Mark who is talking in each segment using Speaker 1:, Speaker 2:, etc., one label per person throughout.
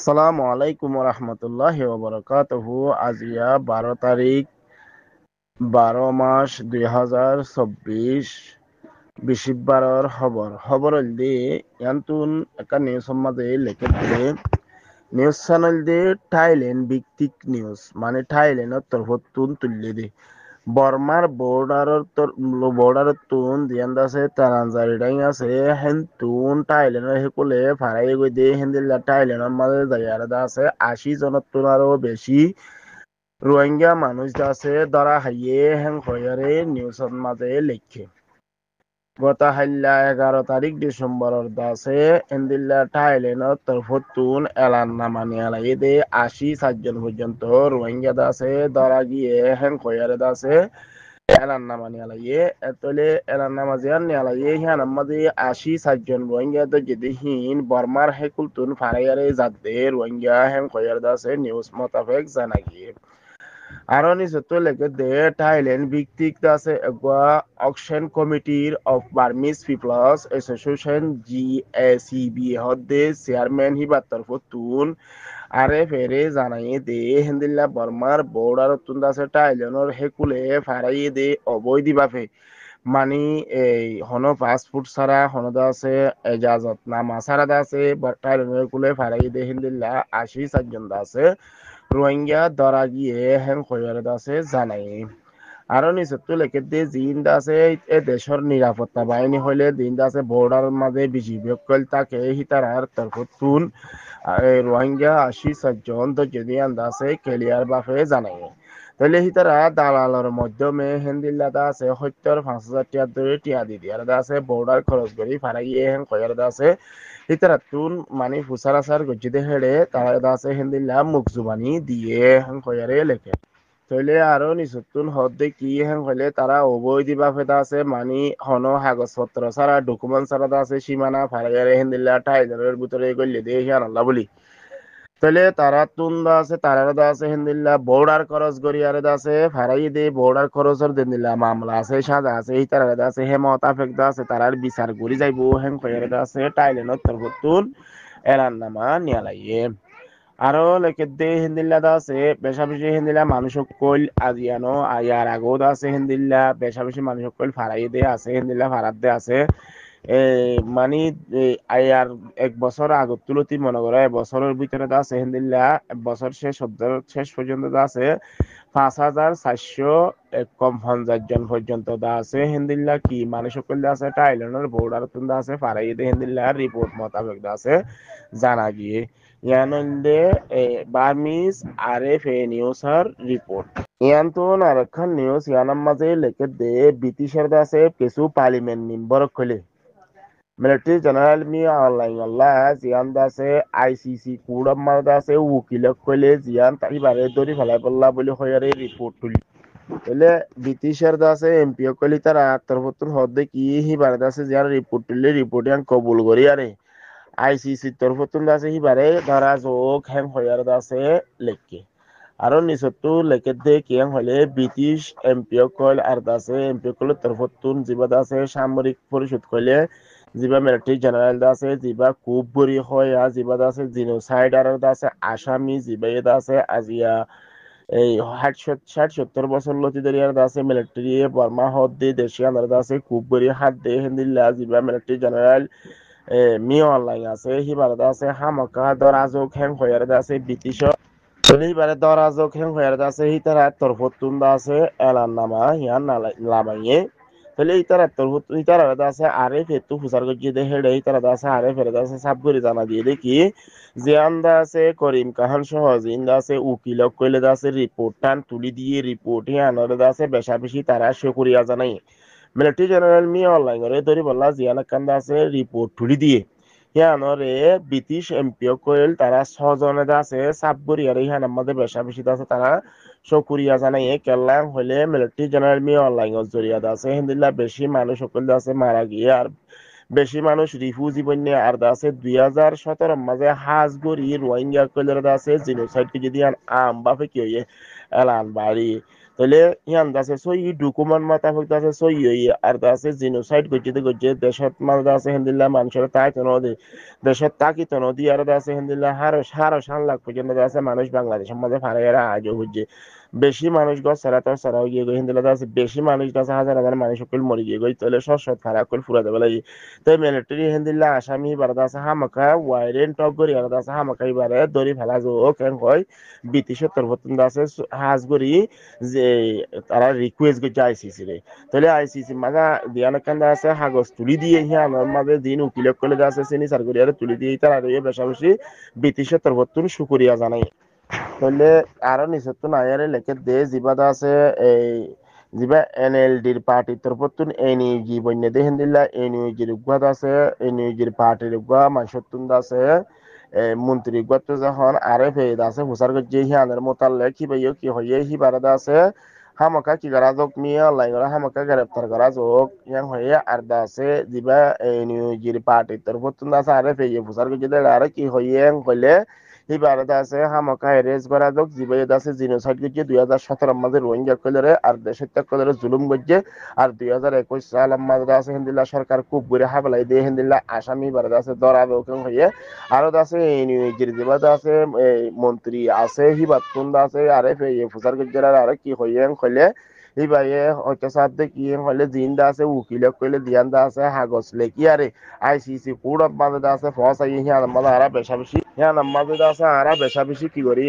Speaker 1: আসসালামু আলাইকুম রহমতুল্লাহ ওবরাকাতুহু। আজিয়া 12 তারিখ 12 মাস 2024 বিশিববারর খবর হলদি ইয়ান্তুন একটা নিউজ মাঝে লেখে দে নিউজ চ্যানেল দে থাইল্যান্ড ভিত্তিক নিউজ মানে থাইল্যান্ডের তরফতুন তুললে দে বর্মার বর্ডারত তুন দিয়ান আছে তারানজারি ডাই আছে হেন তুন থাইল্যান্ডের হেকুলে ফারাই গই দে হেন্দিল্লা থাইল্যান্ডের মাঝে জায়গা আছে 80 জনের তুন আরো বেশি রোহিঙ্গা মানুষ আছে ধরা হাইয়ে হেন হয়ারে নিউজের মাঝে লেখে গত হাইল্লা 11 তারিখ ডিসেম্বরের দাসে এন্দিল্লা থাইল্যান্ডের তরফতুন এলান নামা নিয়ে দে 80 জন পর্যন্ত রোহিঙ্গা দাসে ধরা গিয়ে হেন হয়ারে দাসে এলান নামা নিয়ে এতলে এলান নামা জিয়ান নিয়ে হিয়ান আমাদের 80 জন রোহিঙ্গা তো যদি হিন বর্মার হেকুলতুন ফারাইয়ারে যাতে রোহিঙ্গা হেন হয়ারে দাসে নিউজ মোতাবেক জানা গিয়ে আরো নিচে লেগে দে থাইল্যান্ড ভিত্তিক আছে অকশন কমিটির অফ বার্মিজ পিপলস এসোসিয়েশন GACB হদ্দে চেয়ারম্যান হিবার তরফতুন আরে ফেরে জানাই দে হেন্দিল্লা বর্মার বর্ডার তুন আছে থাইল্যান্ডর হেকুলে ফারাই দে অবৈধ বাফে মানি এই হন পাসপোর্ট ছাড়া হনদা আছে এজাজত নামা ছাড়া আছে থাইল্যান্ডের হেকুলে ফারাই দে হেন্দিল্লা 80 জন আছে রোহিঙ্গা ধরা গিয়ে হেন খয়ারে আছে জানাই আরো নিচে লেখে দিয়ে জিন আছে এ দেশের নিরাপত্তা বাহিনী হইলে দিন আছে বর্ডার মাঝে বিজিবি তাকে হিতারার তরফতুন রোহিঙ্গা 80 জন তো যদি আছে ক্লিয়ার বাফে জানাই তাহলে হিতারা দালালর মাধ্যমে হেন্দিল্লাদা আছে 70,000 টাকা ধরে টিয়া দি দিয়ে আছে বর্ডার খরচ করি ফারাইয়ে হেন খয়ারে আছে ইতারা তুন মানে ফুসারাসার গজ্জিতে হেড়ে তারা আছে হিন্দিল্লা মুখজুবানি দিয়ে হাং কয়ারে লেখে তইলে আরো নিচুতুন হদ্দে কি হাং হইলে তারা অবৈধ বাফেদা আছে মানে হন কাগজপত্র ছাড়া ডকুমেন্ট ছাড়া আছে সীমানা ফারাইয়ারে হিন্দিল্লা টাইজারের ভিতরে গল্লে দিয়ে হিয়ান আল্লাহ বলি তাহলে তারা তুন দা আছে তারার দা আছে হিন্দিল্লা বর্ডার খরচ গড়িয়ারে দা আছে ফারাই দে বর্ডার খরচর দিন্দিল্লা মামলা আছে সাজা আছে এই তারা দা আছে হে মতাফেক দা আছে তারার বিচার করি যাইব হেন কয়ারে দা আছে টাইলেন্ডর তরফতুন এলান নামা নিয়ালাইয়ে আরো লেখে দে হিন্দিল্লা দা আছে বেশা বেশি হিন্দিল্লা মানুষ কইল আজিয়ানো আয়ার আগো দা আছে হিন্দিল্লা বেশা বেশি মানুষ কইল ফারাই দে আছে হিন্দিল্লা ফারাত দে আছে মানে আয়ার 1 বছর আগত তুলতি মনে করে বছরের ভিতরে দা আছে হিন্দিল্লা বছর শেষ পর্যন্ত দা আছে 5,450 জন পর্যন্ত দা আছে হিন্দিল্লা কি মানে সকল দা আছে থাইল্যান্ডের বর্ডার তুন দা আছে ফারাই দে হিন্দিল্লা রিপোর্ট মোতাবেক দা আছে জানা গিয়ে ইয়ানন্দে বার্মিজ RFA নিউজের রিপোর্ট ইয়ান্তন আরেকখান নিউজ ইয়ানার মাঝে লেখে দে ব্রিটিশের দা আছে কিছু পার্লিমেন্ট মেম্বার খুলে মিলিটারি জেনারেল মি অনলাইন আল্লাহ জিয়ান দাসে ICC কুড়ম মার দাসে উকিল কইলে জিয়ান তাই বারে দরি ফেলাই পড়লা বলে হয়ারে রিপোর্ট তুলি এলে ব্রিটিশের দাসে MP কইলি তার তরফতুন হদ্দে কি হি বারে দাসে জিয়ান রিপোর্ট তুলি রিপোর্ট ইয়ান কবুল করি আরে ICC তরফতুন দাসে হি বারে ধরা যোগ হ্যাং হয়ার দাসে লেখকে আরো নিচতো লেখে দে কিয়াং হলে ব্রিটিশ MP কইল আর দাসে MP কইল তরফতুন জিবা দাসে সামরিক পরিষদ কইলে জিবা মিলিটারি জেনারেল আছে জিবা খুব বড়ি হয় জিবা আছে জিনোসাইড আর আছে আসামি জিবা আছে আজিয়া এই 60-70 বছর লতি ধরে আছে মিলিটারি বর্মা হদ দে দেশি আনার আছে খুব বড়ি হাত দে হিন্দিল্লা জিবা মিলিটারি জেনারেল মি অনলাইন আছে হিবার আছে হামকা দরাজক হ্যাং হয়ার আছে ব্রিটিশ এইবারে দরাজক হ্যাং হয়ার আছে হিতারা তরফতুন আছে এলান নামা হিয়ান লামাইয়ে তাহলে ইতারা আছে আরে ফেতু ফুসার গজ্জি দে হেডে ইতারা আছে আরে ফেরে আছে সাবগুরি জানা দিয়ে দেখি যে আন্দা আছে করিম কাহান সহ জিন্দা আছে উকিল কইলে আছে রিপোর্ট টান তুলি দিয়ে রিপোর্ট হিয়ানরে আছে বেশা বেশি তারা শুকরিয়া জানাই মিলিটারি জেনারেল মি অনলাইন করে ধরি বললা জিয়ানা কান্দা আছে রিপোর্ট তুলি দিয়ে হিয়ানরে ব্রিটিশ MP কইল তারা 6 জনে আছে সাবগুরি আর হিয়ান আমাদের বেশা বেশি আছে তারা শুকরিয়া জানাই কেল্লা হইলে মিলিটারি জেনারেল মি অনলাইন জরিয়া আছে হিন্দিল্লা বেশি মানুষ সকল আছে মারা গিয়ে আর বেশি মানুষ রিফিউজি বন্যে আর আছে 2017 মাঝে হাজগরি রোহিঙ্গা কইলের আছে জিনোসাইড কি যদি আম বাফে কি হইয়ে elan bari তাহলে ইয়ান দাসে সই ডকুমেন্ট মাতাফক দাসে সই আর দাসে জিনোসাইড গজ্জে দেশত মাল দাসে হেন্দিল্লা মানুষের তাই তো নদী দেশত তাকি তো নদী আর দাসে হেন্দিল্লা হারো 7 লাখ পর্যন্ত দাসে মানুষ বাংলাদেশের মধ্যে ফারে এরা আজও বুঝছে বেশি মানুষ গছ সারা তো সারা গিয়ে গই হেন্দিল্লা দাসে বেশি মানুষ দাসে হাজার মানুষ সকল মরি গিয়ে গই তাহলে সব ফারা কল ফুরা দেবে লাগি তো মিলিটারি হেন্দিল্লা আসামি বার দাসে হামাকা ওয়াইরেন টক গরি আর দাসে হামাকা এবারে দড়ি ফেলা যো কেন হয় ব্রিটিশের তরফতুন দাসে হাজগরি যে তারা রিকোয়েস্ট করছে আইসিসি রে তাহলে আইসিসি মাঝে দিয়ানকান্দা আছে কাগজ তুলি দিয়ে হিয়ানোর মাঝে দিন উকিল কলেজ আছে চিনি সার্গুরিয়ারে তুলি দিয়ে তারা বেশাবেশি ব্রিটিশের তরফতুন শুকুরিয়া জানাই তাহলে আরো নিচত নায়ারে লেখে দে জিবাদা আছে এই জিবা এনএলডির পার্টির তরফতুন এনইউজি বন্যে দে হিন্দিল্লা এনইউজির উগ্বাদ আছে এনইউজির পার্টির উগ্বা মানসতুন আছে মন্ত্রী গত যখন আরে ফেদ আছে হুসার গজ্জে হিয়ানের মোতাল্লে কি বাইও কি হইয়ে হি বারাদা আছে হামাকা কি গারা যোগ মিয়া লাইগরা হামাকা গ্রেপ্তার করা যোগ ইয়াং হইয়ে আরদা আছে জিবা এনইউজির পার্টির তরফতুন আছে আরে ফেয়ে হুসার গজ্জে দে আরে কি হইয়ে কইলে হি বারাদা আছে হামাকা এরেজ করা যোগ জিবাই আছে জিনোসাইড গজ্জে 2017 মাঝে রোহিঙ্গা কইলে আর দেশের ত্যাগ কইলে জুলুম গজ্জে আর 2021 সাল মাঝে আছে হিন্দিল্লা সরকার খুব বুড়ে হাবলাই দিয়ে হিন্দিল্লা আসামি বারাদা আছে দরাবে ওকে হইয়ে আরো আছে ইউনিভার্সিটি যেবাদ আছে মন্ত্রী আছে হিবাতুন আছে আরে ফুসার গজ্জার আরে কি হইয়েন কইলে হিবাইয়ে হয়তো সাথে কি হইলে জিন্দা আছে উকিল কইলে দিয়ান্দা আছে হাগজ লেকি আরে আইসিসি কোড অফ মাদে আছে ফস আই হিয়া মাদা আরা বেশা বেশি হিয়া মাদে আছে আরা বেশা বেশি কি করি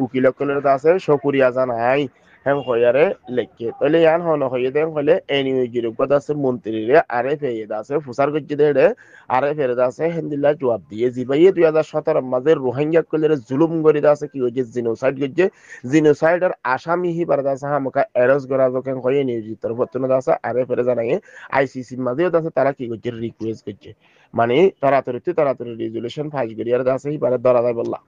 Speaker 1: উকিল কইলে আছে শুকরিয়া জানাই হ্যাঁ হইয়ারে লেখকে তাহলে ইয়ান হন হইয়ে দেন হইলে এনিউজির উপর আছে মন্ত্রীরে আরে ফেয়ে আছে ফুসার গজ্জি দেড়ে আরে ফেরত আছে হেন্দিল্লা জবাব দিয়ে জিবাইয়ে 2017 মাঝে রোহিঙ্গা কলের জুলুম গরিদ আছে কি হইছে জিনোসাইড গজ্জে জিনোসাইডের আসামি হি বারদ আছে হামকা এরস গরা যখন হইয়ে নিয়োজিত তরফতন আছে আরে ফেরে জানাই আইসিসি মাঝেও আছে তারা কি করছে রিকোয়েস্ট করছে মানে তাড়াতাড়ি রেজুলেশন ফাইজ করিয়ার আছে হি বারে ধরা যায় বললা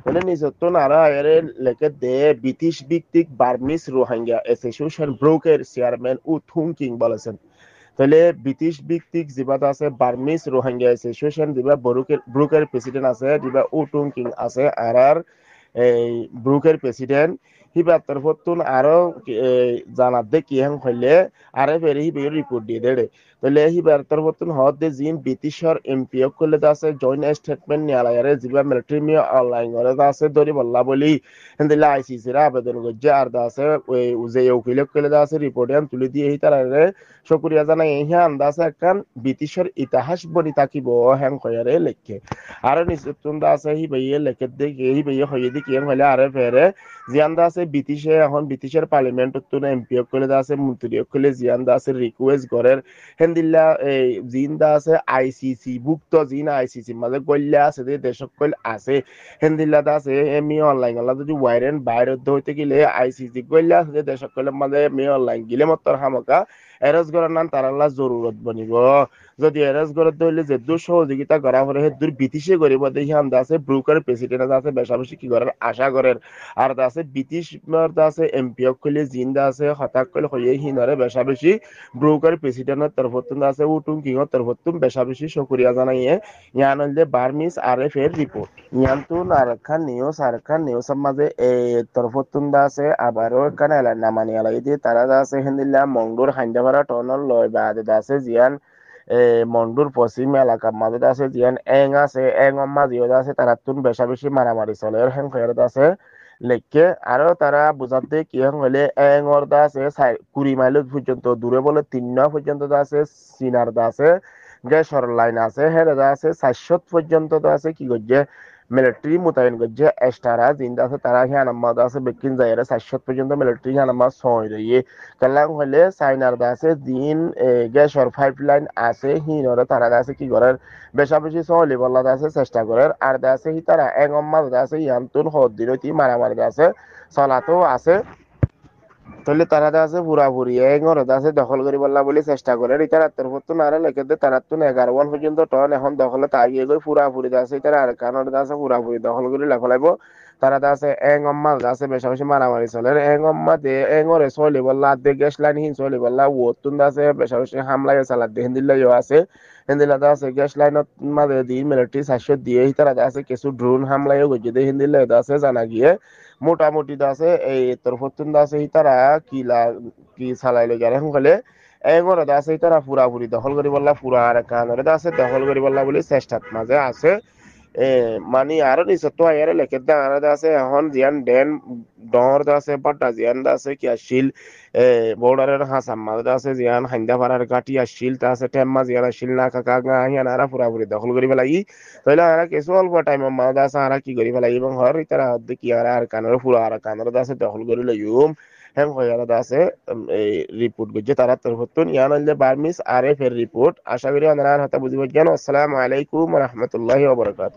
Speaker 1: মানে নিজত্ব নারা এর লেকে দে ব্রিটিশ ভিত্তিক বার্মিস রোহিঙ্গা অ্যাসোসিয়েশন ব্রোকের চেয়ারম্যান উ থুং কিং বলেছেন তাহলে ব্রিটিশ ভিত্তিক যেবাদ আছে বার্মিস রোহিঙ্গা অ্যাসোসিয়েশন যেবা ব্রুকের প্রেসিডেন্ট আছে যেবা উ থুং কিং আছে আর এই ব্রুকের প্রেসিডেন্ট হিবার তরফতুন আরো জানাত দে কি হেন হইলে আরে ফেরে হিবে রিপোর্ট দিয়ে দেড়ে তাহলে হিবার তরফতুন হদ দে জিন ব্রিটিশর এমপি করলে আছে জয়েন্ট স্টেটমেন্ট নিয়ালায়ারে জিবা মিলিটারি মিয়া অনলাইন করে আছে দরি বল্লা বলি হেন্দিলা আইসিসি রা আবেদন করছে আর আছে ওই যে উকিল করলে আছে রিপোর্ট তুলে দিয়ে হি তারা শুকরিয়া জানাই ইহা আন্দাজ একখান ব্রিটিশর ইতিহাস বনি তাকিব হ্যাং কয়ারে লেখে আর নিশ্চিত আছে হি বাইয়ে লেখে দেখে হি বাইয়ে হইয়ে দি কিয়াং হইলে আরে ফেরে জিয়ান্দা আছে ব্রিটিশে এখন ব্রিটিশের পার্লামেন্টত তো এমপি কলে আছে মন্ত্রী কলে জিয়ান্দা আছে রিকোয়েস্ট করের হেন্দিল্লা এই জিন্দা আছে আইসিসি ভুক্ত জিন আইসিসি মাঝে গল্লা আছে যে দেশক কল আছে হেন্দিল্লা আছে এমি অনলাইন আল্লাহ যদি ওয়াইরেন বাইরে হইতে গেলে আইসিসি গল্লা আছে যে দেশক কলে মাঝে মি অনলাইন গিলে মতর হামকা এরজ গড়ার নাম তারাল্লা জরুরত বনিব যদি এরজ গড়ত ধরলে যে দূর সহযোগিতা করা হলে হে দূর ব্রিটিশে গরিব দেখি আন্দা আছে ব্রুকার প্রেসিডেন্ট আছে বেশাবেশি কি করার আশা করেন আর আছে ব্রিটিশ আছে এমপি কলে জিন্দা আছে হতাক কলে হয়ে হিনরে বেশাবেশি ব্রুকার প্রেসিডেন্টের তরফতুন আছে উটুং কিংর তরফতুন বেশাবেশি শুকরিয়া জানাইয়ে ইয়ান হইলে বার্মিস আরএফ এর রিপোর্ট ইয়ান্তুন আরখান নিউজ মাঝে এই তরফতুন আছে আবারও এখানে নামানি আলাই দিয়ে তারা আছে হিন্দিল্লা মংডুর হাইন্দাবারা টনল লয় বাদে আছে জিয়ান মন্ডুর পশ্চিম এলাকার মাঝে আছে জিয়ান এং আছে এং মাঝে আছে তারা তুন বেশা বেশি মারামারি চলে হেন খয়ারত আছে লেখকে আরো তারা বুঝাতে কি হলে এং অর্দা আছে 20 মাইল পর্যন্ত দূরে বলে 3 পর্যন্ত আছে সিনার দা আছে গ্যাসর লাইন আছে হের আছে 400 পর্যন্ত আছে কি করছে মিলিটারি মোতায়েন করছে এক্সট্রা জিন্দা আছে তারা হিয়ানাম্মাদ আছে বেকিন জায়গায় 400 পর্যন্ত মিলিটারি হিয়ানাম্মা সয় রইয়ে কালাং হলে চাইনার আছে দিন গ্যাসর পাইপলাইন আছে হিনরে তারা আছে কি করার বেশা বেশি সহলি বল্লা আছে চেষ্টা করার আর আছে হি তারা এগম্মা আছে ইয়ান্তুন হদ্দিনতি মারামারি আছে চলাতো আছে তাহলে তারা আছে পুরাপুরি এঙর আছে দখল করি বললা বলে চেষ্টা করে এটা রাত্রের পর তো নারে লেখে দে তারা তো 11 পর্যন্ত টন এখন দখলে তাগিয়ে গই পুরাপুরি আছে তারা আর কানর আছে পুরাপুরি দখল করে লাফালাইব তারা আছে এং অম্মা আছে বেশাবেশি মারামারি চলে এং অম্মা দে এঙরে চলি বললা দে গ্যাস লাইন হিন চলি বললা ও তুন আছে বেশাবেশি হামলা চালা দে হিন্দিল্লাইও আছে হিন্দিলাতে আছে গ্যাস লাইনত মাঝে দি মিলিটারি 400 দিয়ে তারা আছে কিছু ড্রোন হামলাইও গজে দে হিন্দিল্লাই আছে জানা গিয়ে মোটামুটি আছে এই তোর ফতুন আছে তারা কি চালাই লৈ গেলে সোনকালে এঙৰ আছে তারা পুরাপুরি দখল করি বললা পুরা আর কানরে আছে দখল করি বললা বলে চেষ্টাত মাঝে আছে মানে আরো নিচত তো আয়ারে লেখে দাঁড়াতে আছে এখন জিয়ান ডেন ডর আছে বাটা জিয়ান আছে কি আসিল বর্ডারের হাসাম মাঝে আছে জিয়ান হাইন্দা পাড়ার কাটি আসিল তা আছে টেম্মা জিয়ান আসিল না কাকা হিয়ান আরা পুরাপুরি দখল করি পেলাই তাহলে আরা কিছু অল্প টাইম মাঝে আছে আরা কি করি পেলাই এবং হর তারা হদ্দে কি আর কানরে পুরা আর কানরে আছে দখল করি লইম হ্যাঁ হয়ে আছে এই রিপোর্ট করছে তারা তরফতুন ইয়ান হইলে বার্মিস আর এফ এর রিপোর্ট আশা করি আপনারা হাতে বুঝিব জ্ঞান আসসালামু আলাইকুম রহমতুল্লাহি ওয়া বারাকাতুহু